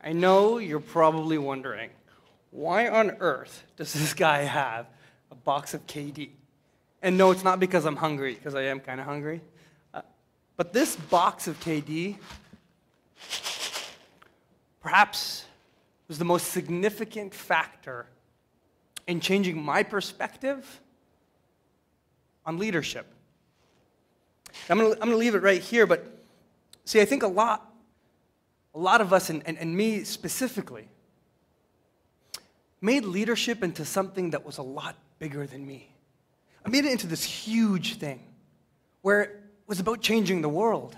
I know you're probably wondering, why on earth does this guy have a box of KD? And no, it's not because I'm hungry, because I am kind of hungry. But this box of KD perhaps was the most significant factor in changing my perspective on leadership. I'm going to leave it right here, but see, I think a lot of us, and me specifically, made leadership into something that was a lot bigger than me. I made it into this huge thing where it was about changing the world.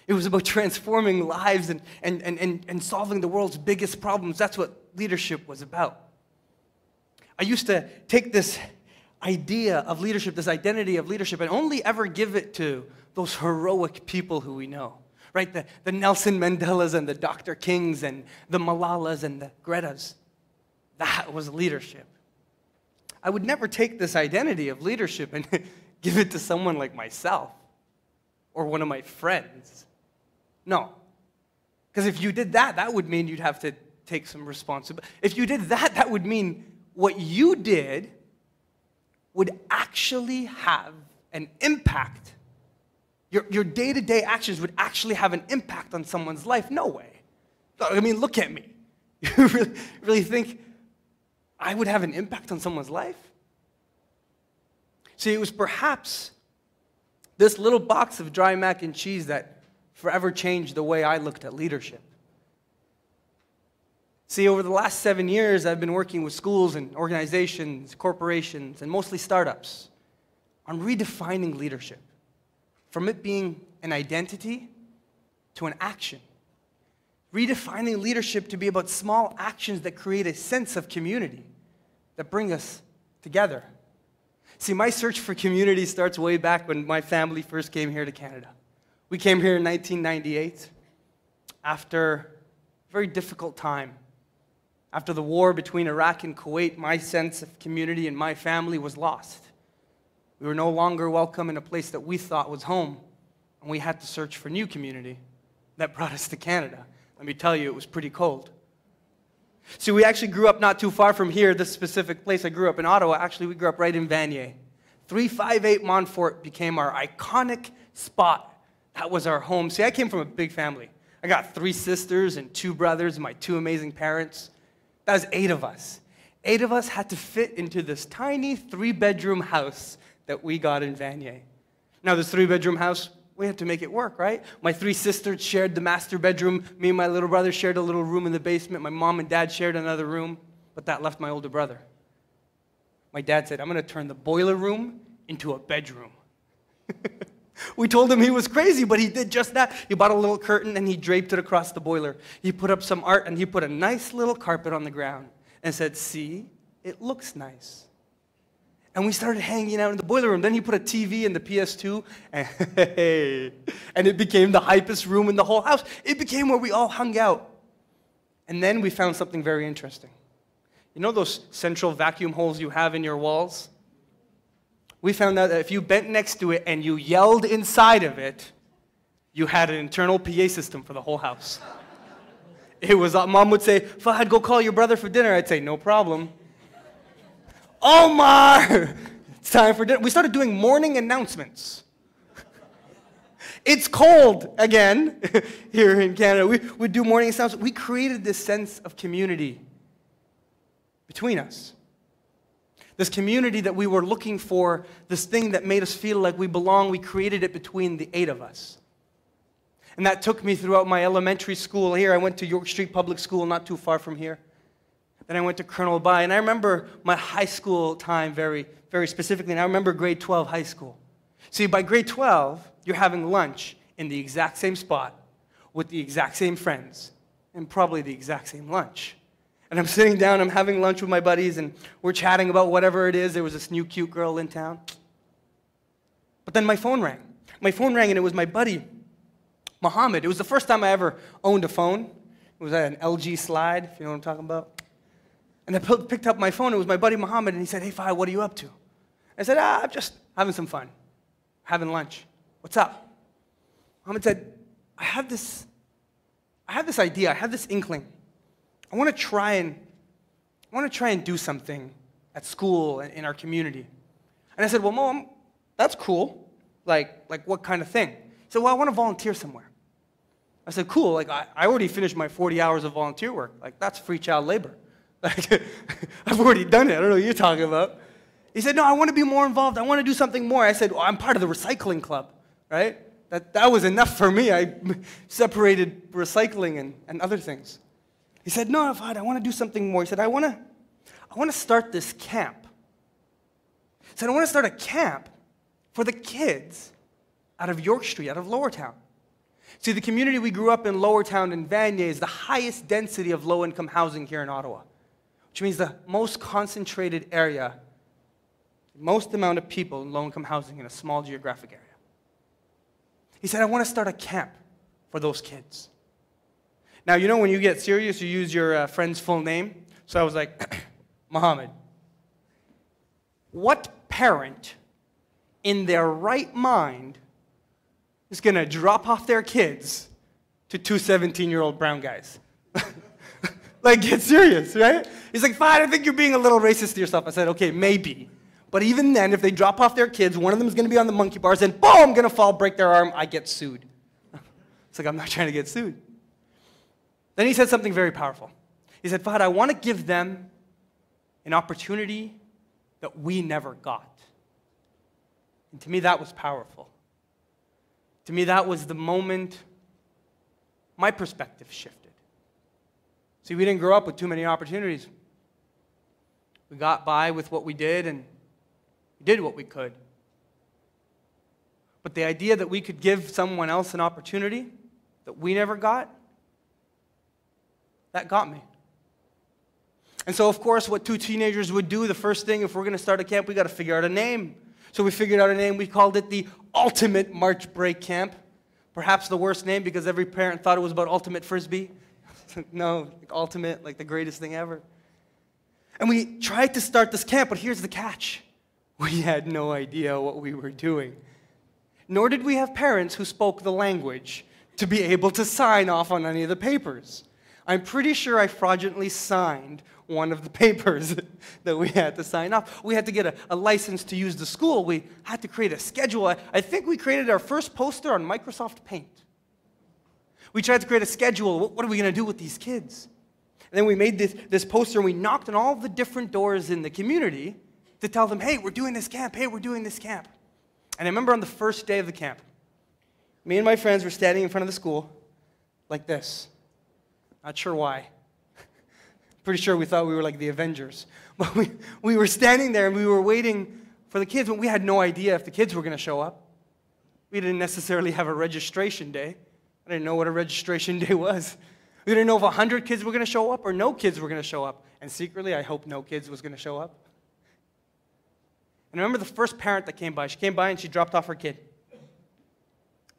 It was about transforming lives and solving the world's biggest problems. That's what leadership was about. I used to take this idea of leadership, this identity of leadership, and only ever give it to those heroic people who we know, right? The Nelson Mandelas and the Dr. Kings and the Malalas and the Gretas. That was leadership. I would never take this identity of leadership and give it to someone like myself or one of my friends. No. Because if you did that, that would mean you'd have to take some responsibility. If you did that, that would mean what you did would actually have an impact. Your day-to-day actions would actually have an impact on someone's life. No way. I mean, look at me. You really think I would have an impact on someone's life? See, it was perhaps this little box of dry mac and cheese that forever changed the way I looked at leadership. See, over the last 7 years, I've been working with schools and organizations, corporations, and mostly startups on redefining leadership, from it being an identity to an action. Redefining leadership to be about small actions that create a sense of community, that bring us together. See, my search for community starts way back when my family first came here to Canada. We came here in 1998 after a very difficult time. After the war between Iraq and Kuwait, my sense of community and my family was lost. We were no longer welcome in a place that we thought was home, and we had to search for new community. That brought us to Canada. Let me tell you, it was pretty cold. See, we actually grew up not too far from here, this specific place. I grew up in Ottawa. Actually, we grew up right in Vanier. 358 Montfort became our iconic spot. That was our home. See, I came from a big family. I got 3 sisters and 2 brothers and my 2 amazing parents. That was 8 of us. 8 of us had to fit into this tiny 3-bedroom house that we got in Vanier. Now, this 3-bedroom house, we had to make it work, right? My 3 sisters shared the master bedroom. Me and my little brother shared a little room in the basement. My mom and dad shared another room, but that left my older brother. My dad said, I'm going to turn the boiler room into a bedroom. We told him he was crazy, but he did just that. He bought a little curtain and he draped it across the boiler. He put up some art and he put a nice little carpet on the ground and said, see, it looks nice. And we started hanging out in the boiler room. Then he put a TV in the PS2, and it became the hypest room in the whole house. It became where we all hung out. And then we found something very interesting. You know those central vacuum holes you have in your walls? We found out that if you bent next to it and you yelled inside of it, you had an internal PA system for the whole house. It was, Mom would say, Fahd, go call your brother for dinner. I'd say, no problem. Omar, it's time for dinner. We started doing morning announcements. It's cold again here in Canada. We do morning announcements. We created this sense of community between us. This community that we were looking for, this thing that made us feel like we belong, we created it between the 8 of us. And that took me throughout my elementary school here. I went to York Street Public School, not too far from here. Then I went to Colonel By, and I remember my high school time very, very specifically, and I remember grade 12 high school. See, by grade 12, you're having lunch in the exact same spot with the exact same friends and probably the exact same lunch. And I'm sitting down, I'm having lunch with my buddies, and we're chatting about whatever it is. There was this new cute girl in town. But then my phone rang. My phone rang, and it was my buddy, Mohammed. It was the first time I ever owned a phone. It was an LG Slide, if you know what I'm talking about. And I picked up my phone. It was my buddy Mohammed, and he said, hey, Fahd, what are you up to? I said, I'm just having some fun, having lunch. What's up? Mohammed said, I have this idea, I have this inkling. I want to try and do something at school and in our community. And I said, well, Mom, that's cool. Like what kind of thing? He said, well, I want to volunteer somewhere. I said, cool. Like, I already finished my 40 hours of volunteer work. Like, that's free child labor. Like, I've already done it. I don't know what you're talking about. He said, no, I want to be more involved. I want to do something more. I said, well, I'm part of the recycling club, right? That was enough for me. I separated recycling and other things. He said, no, Fahd, I want to do something more. He said, I want to start this camp. He said, I want to start a camp for the kids out of York Street, out of Lower Town. See, the community we grew up in, Lower Town and Vanier, is the highest density of low-income housing here in Ottawa, which means the most concentrated area, most amount of people in low-income housing in a small geographic area. He said, I want to start a camp for those kids. Now, you know when you get serious, you use your friend's full name. So I was like, Mohammed, what parent in their right mind is going to drop off their kids to two 17-year-old brown guys? Like, get serious, right? He's like, Fahd, I think you're being a little racist to yourself. I said, okay, maybe. But even then, if they drop off their kids, one of them is going to be on the monkey bars, and boom, going to fall, break their arm, I get sued. It's like, I'm not trying to get sued. Then he said something very powerful. He said, Fahd, I want to give them an opportunity that we never got. And to me, that was powerful. To me, that was the moment my perspective shifted. See, we didn't grow up with too many opportunities. We got by with what we did, and we did what we could. But the idea that we could give someone else an opportunity that we never got, that got me. And so, of course, what two teenagers would do, the first thing, if we're going to start a camp, we got to figure out a name. So we figured out a name. We called it the Ultimate March Break Camp. Perhaps the worst name because every parent thought it was about ultimate frisbee. No, like ultimate, like the greatest thing ever. And we tried to start this camp, but here's the catch. We had no idea what we were doing. Nor did we have parents who spoke the language to be able to sign off on any of the papers. I'm pretty sure I fraudulently signed one of the papers that we had to sign off. We had to get a license to use the school. We had to create a schedule. I think we created our first poster on Microsoft Paint. We tried to create a schedule. What are we going to do with these kids? And then we made this poster, and we knocked on all the different doors in the community to tell them, hey, we're doing this camp. Hey, we're doing this camp. And I remember on the first day of the camp, me and my friends were standing in front of the school like this. Not sure why. Pretty sure we thought we were like the Avengers. But we were standing there and we were waiting for the kids, but we had no idea if the kids were going to show up. We didn't necessarily have a registration day. I didn't know what a registration day was. We didn't know if 100 kids were going to show up or no kids were going to show up. And secretly, I hoped no kids was going to show up. And I remember the first parent that came by. She came by and she dropped off her kid.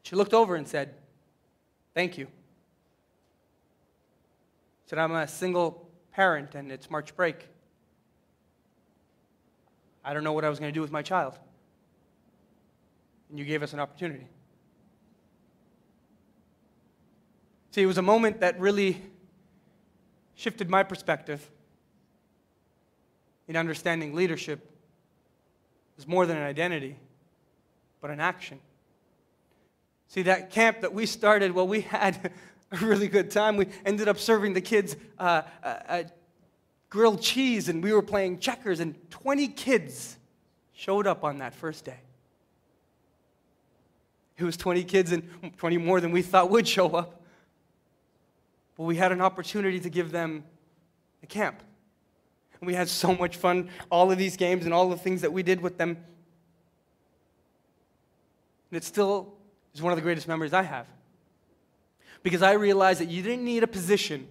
She looked over and said, thank you. She said, I'm a single parent and it's March break. I don't know what I was going to do with my child. And you gave us an opportunity. See, it was a moment that really shifted my perspective in understanding leadership is more than an identity, but an action. See, that camp that we started, well, we had a really good time. We ended up serving the kids grilled cheese, and we were playing checkers, and 20 kids showed up on that first day. It was 20 kids and 20 more than we thought would show up. But we had an opportunity to give them a camp. And we had so much fun, all of these games and all the things that we did with them. And it still is one of the greatest memories I have. Because I realized that you didn't need a position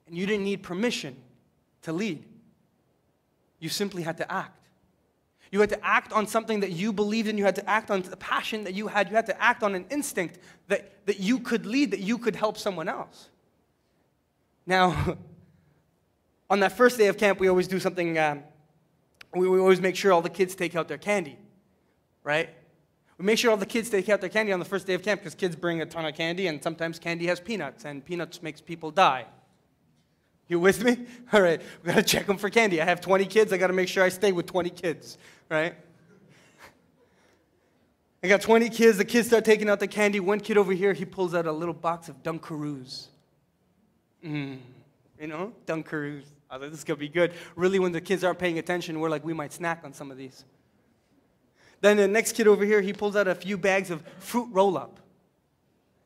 and you didn't need permission to lead. You simply had to act. You had to act on something that you believed in. You had to act on the passion that you had. You had to act on an instinct that you could lead, that you could help someone else. Now, on that first day of camp, we always do something, we always make sure all the kids take out their candy, right? We make sure all the kids take out their candy on the first day of camp because kids bring a ton of candy, and sometimes candy has peanuts, and peanuts makes people die. You with me? All right, we got to check them for candy. I have 20 kids. I got to make sure I stay with 20 kids, right? I got 20 kids. The kids start taking out the candy. One kid over here, he pulls out a little box of Dunkaroos. You know, Dunkaroos. I thought this is going to be good. Really, when the kids aren't paying attention, we're like, we might snack on some of these. Then the next kid over here, he pulls out a few bags of fruit roll-up.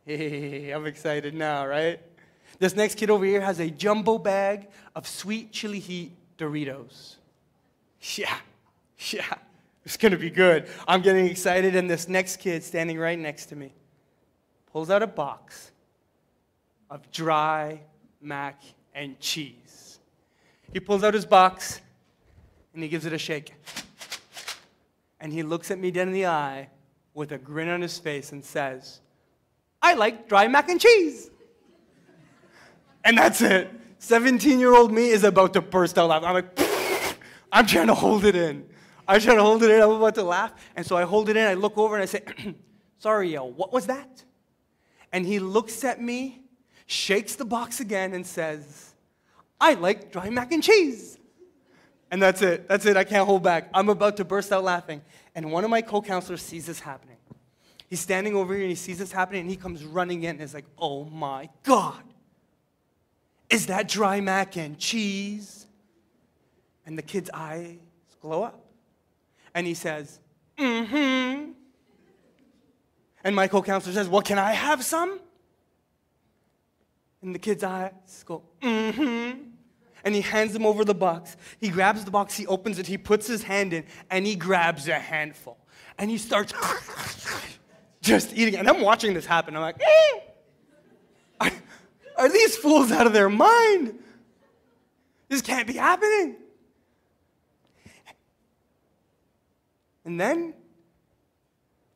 Hey, I'm excited now, right? This next kid over here has a jumbo bag of sweet chili heat Doritos. Yeah. It's going to be good. I'm getting excited, and this next kid standing right next to me pulls out a box of dry mac and cheese. He pulls out his box, and he gives it a shake. And he looks at me dead in the eye with a grin on his face and says, I like dry mac and cheese. And that's it. 17-year-old me is about to burst out laughing. I'm like, I'm trying to hold it in. I'm about to laugh. And so I hold it in, I look over, and I say, sorry, yo, what was that? And he looks at me, shakes the box again, and says, I like dry mac and cheese. And that's it. I can't hold back. I'm about to burst out laughing. And one of my co-counselors sees this happening. He's standing over here, and he sees this happening, and he comes running in, and is like, oh, my God. Is that dry mac and cheese? And the kid's eyes glow up. And he says, mm-hmm. And my co-counselor says, well, can I have some? And the kid's eyes go, mm-hmm. And he hands him over the box. He grabs the box, he opens it, he puts his hand in, and he grabs a handful. And he starts just eating it. And I'm watching this happen. I'm like, are these fools out of their mind? This can't be happening. And then,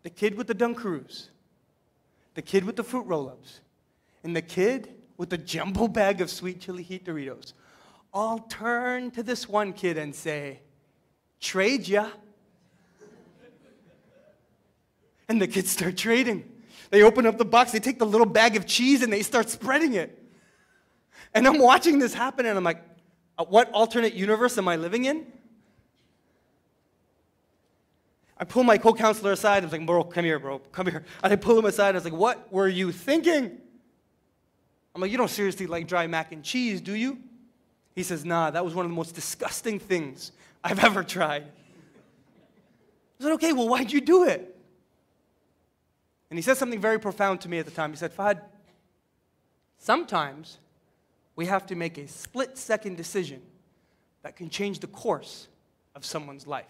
the kid with the Dunkaroos, the kid with the fruit roll-ups, and the kid with the jumbo bag of sweet chili heat Doritos all turn to this one kid and say, trade ya. And the kids start trading. They open up the box, they take the little bag of cheese, and they start spreading it. And I'm watching this happen, and I'm like, what alternate universe am I living in? I pull my co-counselor aside. I was like, bro, come here. And I pull him aside. I was like, what were you thinking? I'm like, you don't seriously like dry mac and cheese, do you? He says, nah, that was one of the most disgusting things I've ever tried. I said, okay, well, why'd you do it? And he said something very profound to me at the time. He said, Fahd, sometimes we have to make a split-second decision that can change the course of someone's life.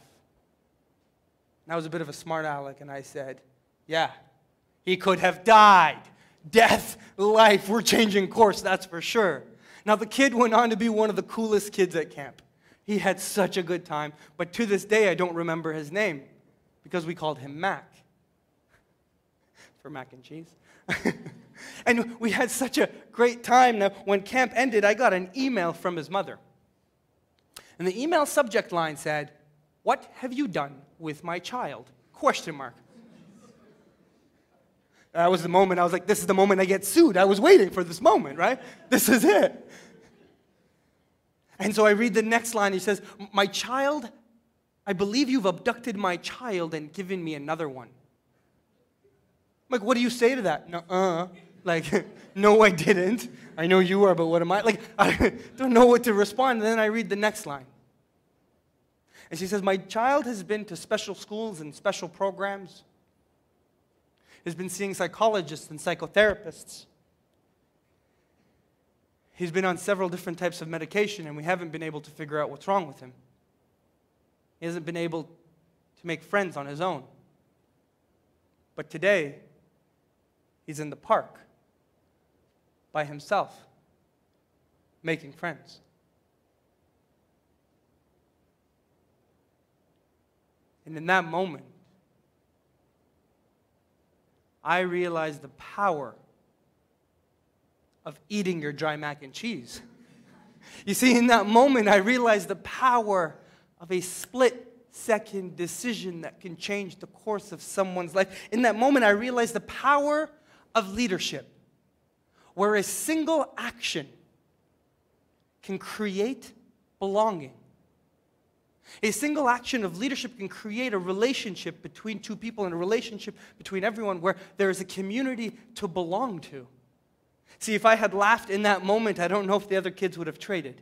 And I was a bit of a smart aleck, and I said, yeah, he could have died. Death, life, we're changing course, that's for sure. Now, the kid went on to be one of the coolest kids at camp. He had such a good time, but to this day, I don't remember his name because we called him Mac for mac and cheese. And we had such a great time. Now, when camp ended, I got an email from his mother. And the email subject line said, what have you done with my child? ? That was the moment I was like, this is the moment I get sued. I was waiting for this moment, right? This is it. And so I read the next line. He says, my child, I believe you've abducted my child and given me another one. I'm like, what do you say to that? No, like, no, I didn't. I know you are, but what am I? Like, I don't know what to respond. And then I read the next line. And she says, my child has been to special schools and special programs. He's been seeing psychologists and psychotherapists. He's been on several different types of medication, and we haven't been able to figure out what's wrong with him. He hasn't been able to make friends on his own. But today, he's in the park by himself, making friends. And in that moment, I realized the power of eating your dry mac and cheese. You see, in that moment, I realized the power of a split-second decision that can change the course of someone's life. In that moment, I realized the power of leadership, where a single action can create belonging. A single action of leadership can create a relationship between two people and a relationship between everyone where there is a community to belong to. See, if I had laughed in that moment, I don't know if the other kids would have traded.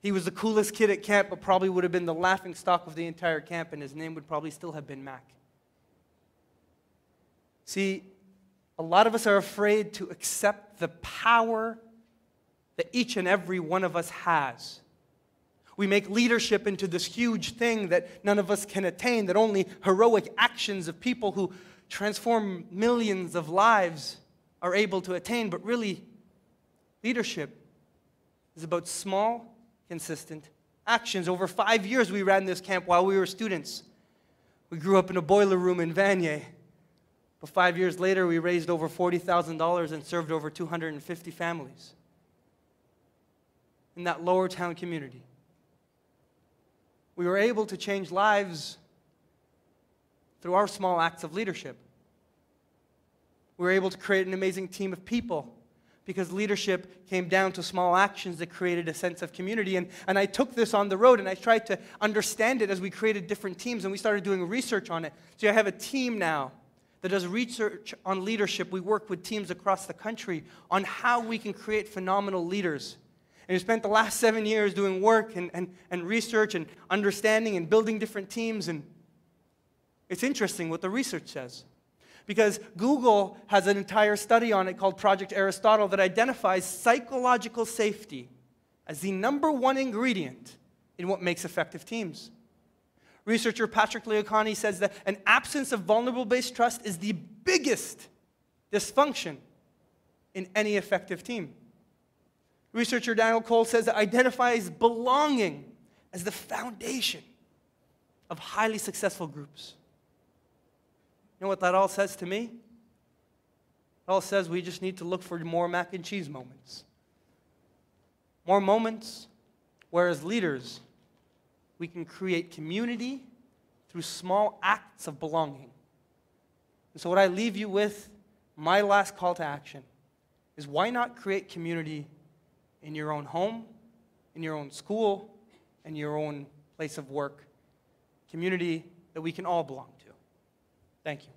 He was the coolest kid at camp, but probably would have been the laughing stock of the entire camp, and his name would probably still have been Mac. See, a lot of us are afraid to accept the power that each and every one of us has. We make leadership into this huge thing that none of us can attain, that only heroic actions of people who transform millions of lives are able to attain. But really, leadership is about small, consistent actions. Over 5 years, we ran this camp while we were students. We grew up in a boiler room in Vanier. But 5 years later, we raised over $40,000 and served over 250 families in that lower town community. We were able to change lives through our small acts of leadership. We were able to create an amazing team of people because leadership came down to small actions that created a sense of community. And I took this on the road and I tried to understand it as we created different teams and we started doing research on it. So I have a team now that does research on leadership. We work with teams across the country on how we can create phenomenal leaders. And we spent the last 7 years doing work and research and understanding and building different teams. And it's interesting what the research says. Because Google has an entire study on it called Project Aristotle that identifies psychological safety as the #1 ingredient in what makes effective teams. Researcher Patrick Lencioni says that an absence of vulnerable-based trust is the biggest dysfunction in any effective team. Researcher Daniel Cole says that identifies belonging as the foundation of highly successful groups. You know what that all says to me? It all says we just need to look for more mac and cheese moments. More moments where as leaders, we can create community through small acts of belonging. And so what I leave you with, my last call to action, is why not create community in your own home, in your own school, in your own place of work. Community that we can all belong to. Thank you.